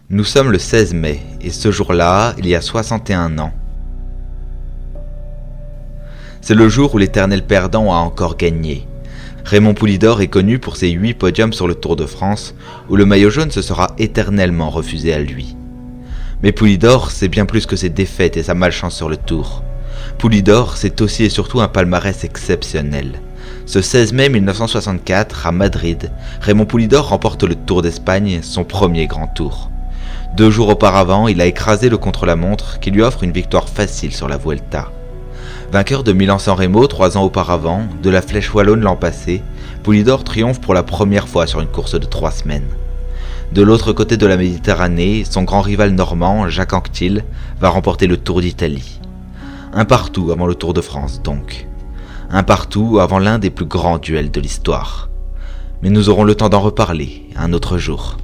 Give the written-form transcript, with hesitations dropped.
Nous sommes le 16 mai, et ce jour-là, il y a 61 ans. C'est le jour où l'éternel perdant a encore gagné. Raymond Poulidor est connu pour ses 8 podiums sur le Tour de France, où le maillot jaune se sera éternellement refusé à lui. Mais Poulidor, c'est bien plus que ses défaites et sa malchance sur le Tour. Poulidor, c'est aussi et surtout un palmarès exceptionnel. Ce 16 mai 1964, à Madrid, Raymond Poulidor remporte le Tour d'Espagne, son premier grand tour. 2 jours auparavant, il a écrasé le contre-la-montre qui lui offre une victoire facile sur la Vuelta. Vainqueur de Milan-San Remo 3 ans auparavant, de la Flèche Wallonne l'an passé, Poulidor triomphe pour la première fois sur une course de 3 semaines. De l'autre côté de la Méditerranée, son grand rival normand, Jacques Anquetil, va remporter le Tour d'Italie. Un partout avant le Tour de France donc. Un partout avant l'un des plus grands duels de l'histoire. Mais nous aurons le temps d'en reparler un autre jour.